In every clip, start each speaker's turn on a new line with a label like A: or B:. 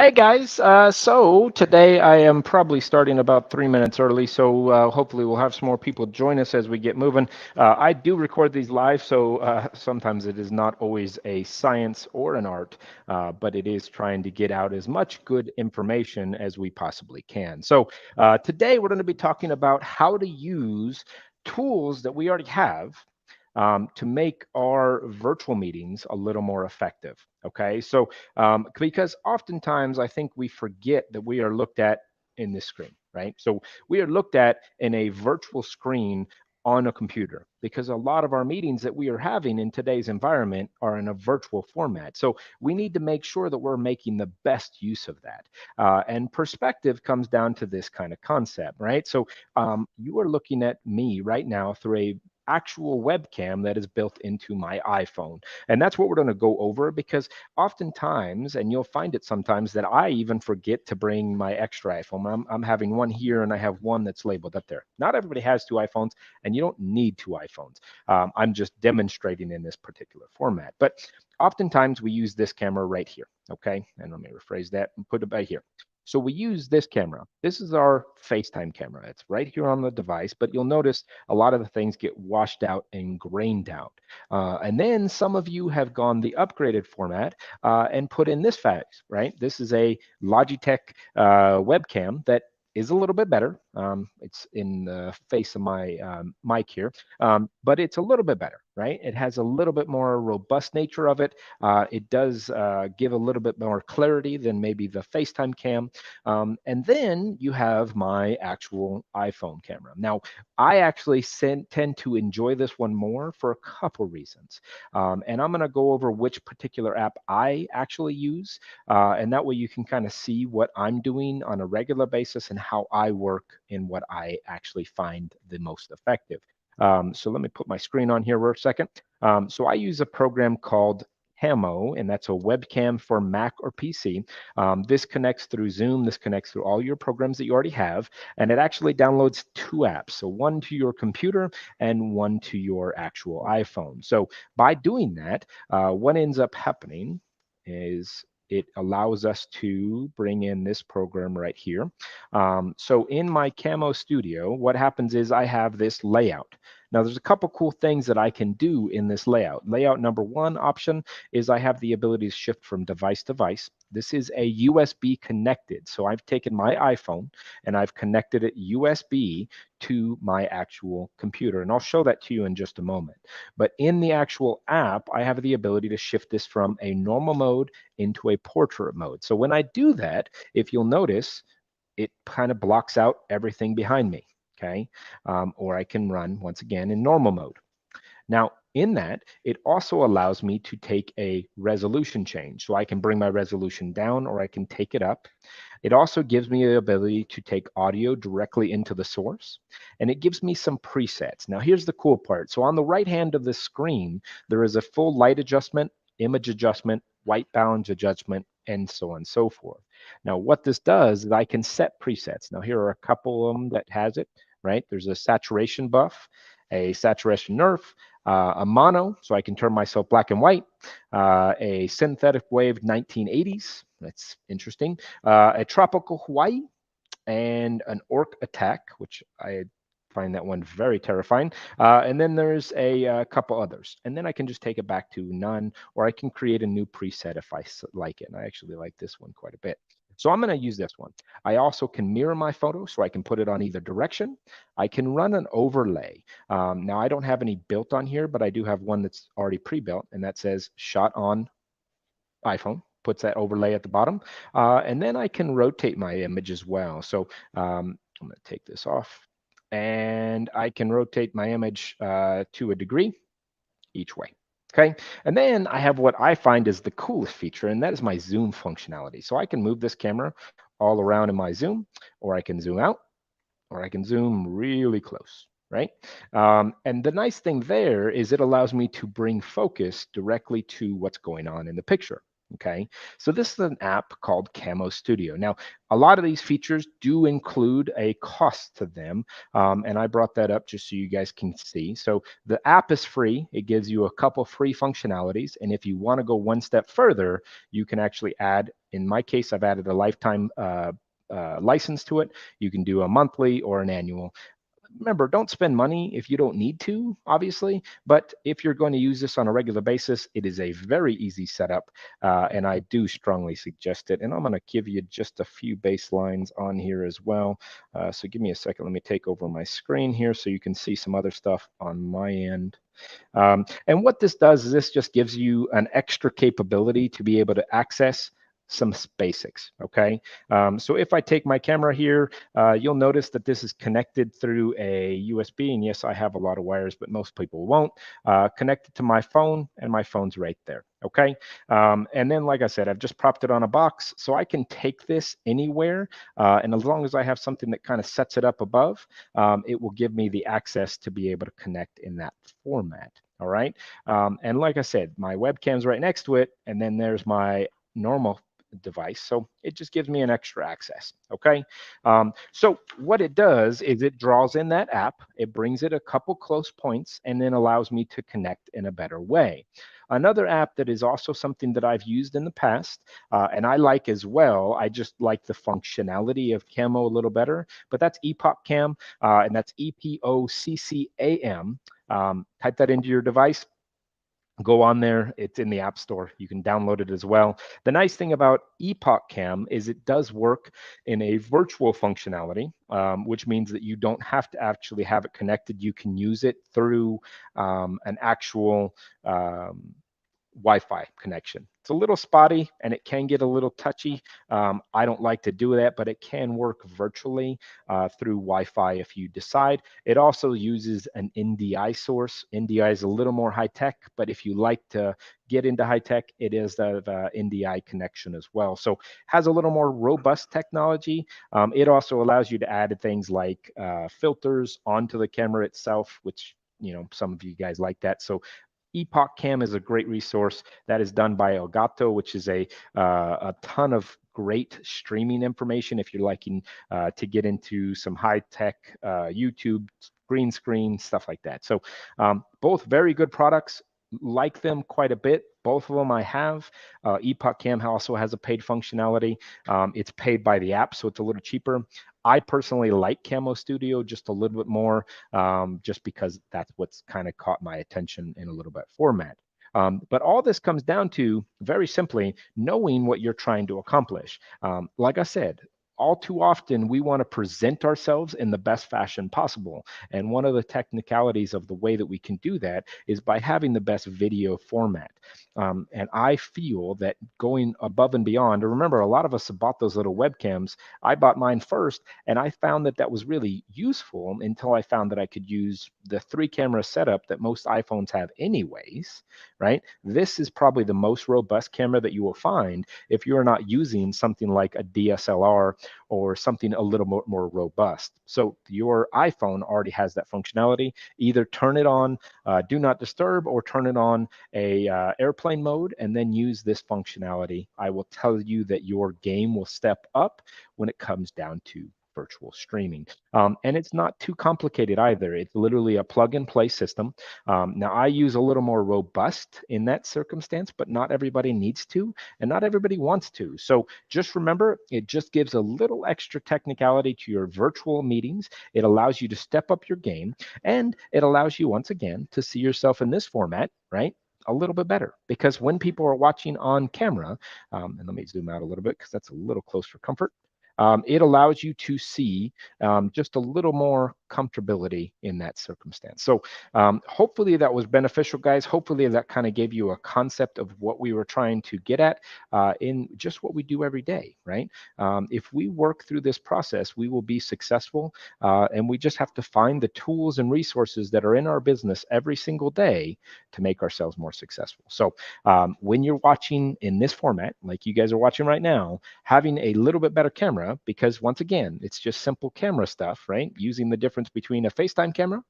A: Hey guys, so today I am probably starting about 3 minutes early, so hopefully we'll have some more people join us as we get moving. I do record these live, so sometimes it is not always a science or an art, but it is trying to get out as much good information as we possibly can. So today we're going to be talking about how to use tools that we already have to make our virtual meetings a little more effective. Okay, so because oftentimes I think we forget that we are looked at in this screen, right? So we are looked at in a virtual screen on a computer because a lot of our meetings that we are having in today's environment are in a virtual format. So we need to make sure that we're making the best use of that. And perspective comes down to this kind of concept, right? So you are looking at me right now through a actual webcam that is built into my iPhone. And that's what we're going to go over because oftentimes, and you'll find it sometimes, that I even forget to bring my extra iPhone. I'm having one here and I have one that's labeled up there. Not everybody has two iPhones, and you don't need two iPhones. I'm just demonstrating in this particular format. But oftentimes we use this camera right here. Okay. And let me rephrase that and put it right here. So we use this camera. This is our FaceTime camera. It's right here on the device, but you'll notice a lot of the things get washed out and grained out. And then some of you have gone the upgraded format and put in this fact, right? This is a Logitech webcam that is a little bit better. It's in the face of my mic here, but it's a little bit better, right? It has a little bit more robust nature of it. It does give a little bit more clarity than maybe the FaceTime cam. And then you have my actual iPhone camera. Now, I actually tend to enjoy this one more for a couple reasons. And I'm going to go over which particular app I actually use. And that way you can kind of see what I'm doing on a regular basis and how I work and what I actually find the most effective. So let me put my screen on here for a second. So I use a program called Camo, and that's a webcam for Mac or PC. This connects through Zoom. This connects through all your programs that you already have, and it actually downloads two apps. So one to your computer and one to your actual iPhone. So by doing that, what ends up happening is it allows us to bring in this program right here. So in my Camo Studio, what happens is I have this layout. Now, there's a couple cool things that I can do in this layout. Layout number one option is I have the ability to shift from device to device. This is a USB connected. So I've taken my iPhone and I've connected it USB to my actual computer. And I'll show that to you in just a moment. But in the actual app, I have the ability to shift this from a normal mode into a portrait mode. So when I do that, if you'll notice, it kind of blocks out everything behind me, okay? Or I can run, once again, in normal mode. Now, in that, it also allows me to take a resolution change. So I can bring my resolution down or I can take it up. It also gives me the ability to take audio directly into the source, and it gives me some presets. Now, here's the cool part. So on the right hand of the screen, there is a full light adjustment, image adjustment, white balance adjustment, and so on and so forth. Now, what this does is I can set presets. Now, here are a couple of them that has it, right? There's a saturation buff, a saturation nerf, a mono, so I can turn myself black and white, a synthetic wave 1980s, that's interesting, a tropical Hawaii, and an orc attack, which I find that one very terrifying. And then there's a couple others. And then I can just take it back to none, or I can create a new preset if I like it. And I actually like this one quite a bit. So I'm going to use this one. I also can mirror my photo, so I can put it on either direction. I can run an overlay. Now, I don't have any built on here, but I do have one that's already pre-built, and that says shot on iPhone, puts that overlay at the bottom. And then I can rotate my image as well. So I'm going to take this off, and I can rotate my image to a degree each way. Okay, and then I have what I find is the coolest feature, and that is my zoom functionality. So I can move this camera all around in my zoom, or I can zoom out, or I can zoom really close, right? And the nice thing there is it allows me to bring focus directly to what's going on in the picture. Okay, so this is an app called Camo Studio. Now, a lot of these features do include a cost to them, and I brought that up just so you guys can see. So the app is free. It gives you a couple free functionalities, and if you want to go one step further, you can actually add. In my case, I've added a lifetime license to it. You can do a monthly or an annual. Remember, don't spend money if you don't need to, obviously. But if you're going to use this on a regular basis, it is a very easy setup, and I do strongly suggest it. And I'm going to give you just a few baselines on here as well. So give me a second. Let me take over my screen here so you can see some other stuff on my end. And what this does is this just gives you an extra capability to be able to access some basics, okay? So if I take my camera here, you'll notice that this is connected through a USB, and yes, I have a lot of wires, but most people won't. Connected to my phone, and my phone's right there, okay? And then, like I said, I've just propped it on a box, so I can take this anywhere, and as long as I have something that kind of sets it up above, it will give me the access to be able to connect in that format. All right. And like I said, my webcam's right next to it, and then there's my normal device. So it just gives me an extra access. Okay. So what it does is it draws in that app, it brings it a couple close points, and then allows me to connect in a better way. Another app that is also something that I've used in the past, and I like as well, I just like the functionality of Camo a little better, but that's Epoch Cam, and that's EPOCCAM. Type that into your device, go on there. It's in the App Store. You can download it as well. The nice thing about Epoch Cam is it does work in a virtual functionality, which means that you don't have to actually have it connected. You can use it through an actual Wi-Fi connection. It's a little spotty and it can get a little touchy. I don't like to do that, but it can work virtually through Wi-Fi if you decide. It also uses an NDI source. NDI is a little more high tech, but if you like to get into high tech, it is the NDI connection as well. So has a little more robust technology. It also allows you to add things like filters onto the camera itself, which some of you guys like that. So Epoch Cam is a great resource that is done by Elgato, which is a ton of great streaming information if you're liking to get into some high tech YouTube green screen stuff like that. So both very good products. Like them quite a bit. Both of them I have. Epoch Cam also has a paid functionality. It's paid by the app, so it's a little cheaper. I personally like Camo Studio just a little bit more, just because that's what's kind of caught my attention in a little bit format. But all this comes down to very simply knowing what you're trying to accomplish. Like I said, all too often we want to present ourselves in the best fashion possible. And one of the technicalities of the way that we can do that is by having the best video format. And I feel that going above and beyond, remember, a lot of us have bought those little webcams. I bought mine first, and I found that that was really useful until I found that I could use the 3 camera setup that most iPhones have anyways, right? This is probably the most robust camera that you will find if you're not using something like a DSLR or something a little more robust. So your iPhone already has that functionality. Either turn it on do not disturb or turn it on a airplane mode and then use this functionality. I will tell you that your game will step up when it comes down to virtual streaming. And it's not too complicated either. It's literally a plug and play system. Now, I use a little more robust in that circumstance, but not everybody needs to, and not everybody wants to. So just remember, it just gives a little extra technicality to your virtual meetings. It allows you to step up your game, and it allows you, once again, to see yourself in this format, right? A little bit better, because when people are watching on camera, and let me zoom out a little bit because that's a little close for comfort. It allows you to see just a little more comfortability in that circumstance. So hopefully that was beneficial, guys. Hopefully that kind of gave you a concept of what we were trying to get at in just what we do every day, right? If we work through this process, we will be successful, and we just have to find the tools and resources that are in our business every single day to make ourselves more successful. So when you're watching in this format, like you guys are watching right now, having a little bit better camera, because once again, it's just simple camera stuff, right? Using the difference between a FaceTime camera,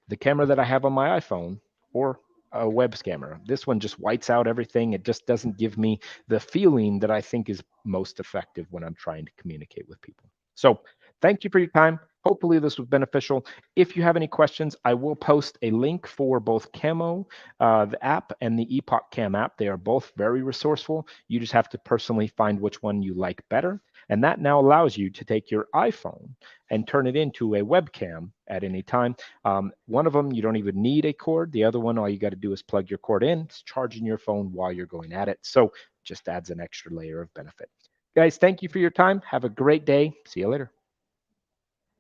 A: the camera that I have on my iPhone, or a web scammer. This one just whites out everything. It just doesn't give me the feeling that I think is most effective when I'm trying to communicate with people. So thank you for your time. Hopefully this was beneficial. If you have any questions, I will post a link for both Camo, the app, and the Epoch Cam app. They are both very resourceful. You just have to personally find which one you like better. And that now allows you to take your iPhone and turn it into a webcam at any time. One of them, you don't even need a cord. The other one, all you got to do is plug your cord in. It's charging your phone while you're going at it. So just adds an extra layer of benefit. Guys, thank you for your time. Have a great day. See you later.